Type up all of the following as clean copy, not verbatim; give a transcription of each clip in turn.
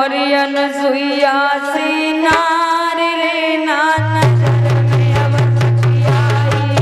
और अनसुईया सी नार रे नाना में अवसखी आई।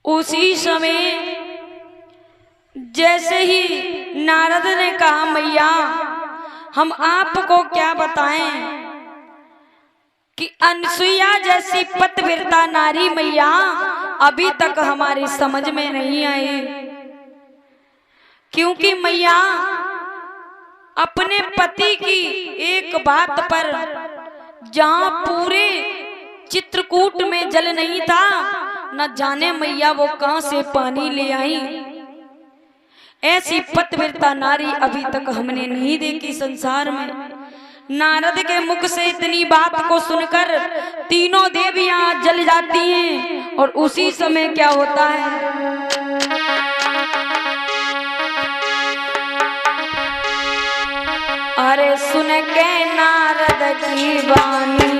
उसी समय जैसे ही नारद ने कहा मैया हम आपको क्या बताएं कि अनसुईया जैसी पतिव्रता नारी मैया अभी तक हमारी समझ में नहीं आई, क्योंकि मैया अपने पति की एक बात पर जहां पूरे चित्रकूट में जल नहीं था, न जाने मैया वो कहां से पानी ले आई। ऐसी पतिव्रता नारी अभी तक हमने नहीं देखी संसार में। नारद के मुख से इतनी बात को सुनकर तीनों देवियां जल जाती हैं और उसी समय क्या होता है, अरे सुन के नारद की वाणी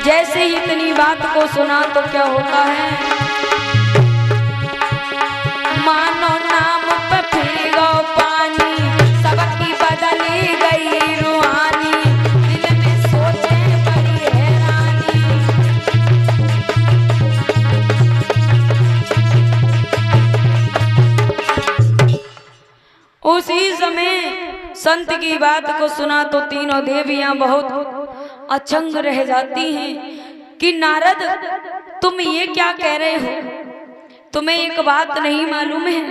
जैसे ही इतनी बात को सुना तो क्या होता है, मानो नाम पे भीगो पानी सबकी बदली गई रूहानी, दिल में सोचे बड़ी हैरानी। उसी समय संत की बात को सुना तो तीनों देवियां बहुत अचंग रह जाती हैं कि नारद तुम ये क्या कह रहे हो, तुम्हें एक बात नहीं मालूम है।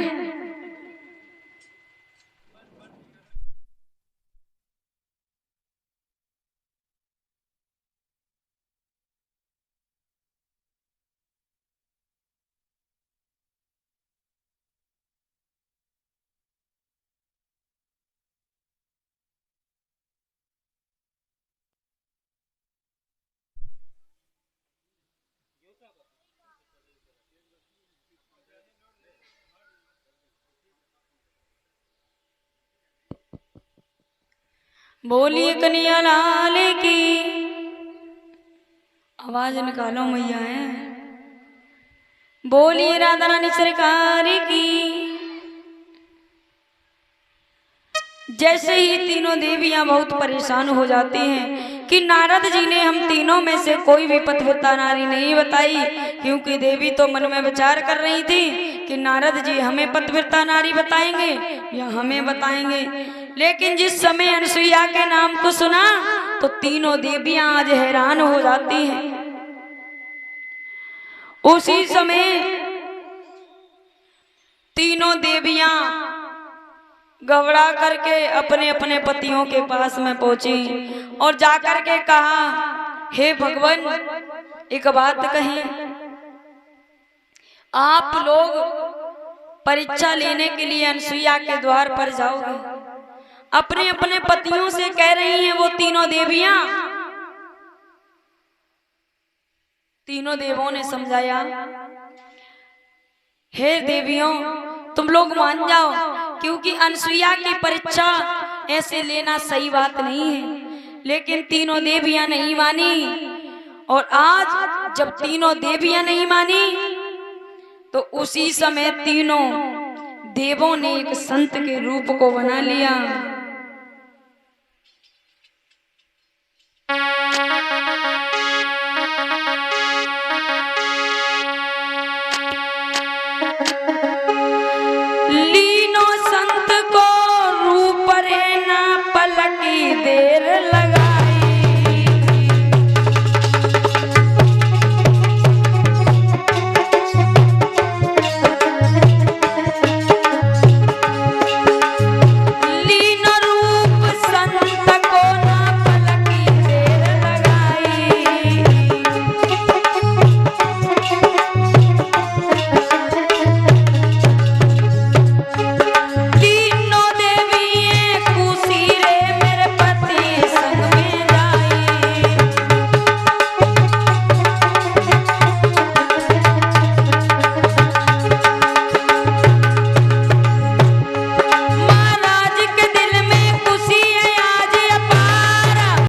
बोलिए कन्हैया लाल की। आवाज निकालो मैया है। बोलिए राधा रानी सरकार की। जैसे ही तीनों देवियां बहुत परेशान हो जाती हैं कि नारद जी ने हम तीनों में से कोई भी पतिव्रता नारी नहीं बताई, क्योंकि देवी तो मन में विचार कर रही थी कि नारद जी हमें पतिव्रता नारी बताएंगे या हमें बताएंगे। लेकिन जिस समय अनसुईया के नाम को सुना तो तीनों देवियां आज हैरान हो जाती हैं। उसी समय तीनों देवियां घबरा करके अपने अपने पतियों के पास में पहुंची और जाकर के कहा, हे भगवान, एक बात कही, आप लोग परीक्षा लेने के लिए अनसुईया के द्वार पर जाओगे। अपने अपने पतियों से कह रही हैं वो तीनों देवियां। तीनों देवों ने समझाया, हे देवियों, तुम लोग मान जाओ, क्योंकि अनसुईया की परीक्षा ऐसे लेना सही बात नहीं है। लेकिन तीनों देवियां नहीं मानी, और आज जब तीनों देवियां नहीं मानी तो उसी समय तीनों देवों ने एक संत के रूप को बना लिया।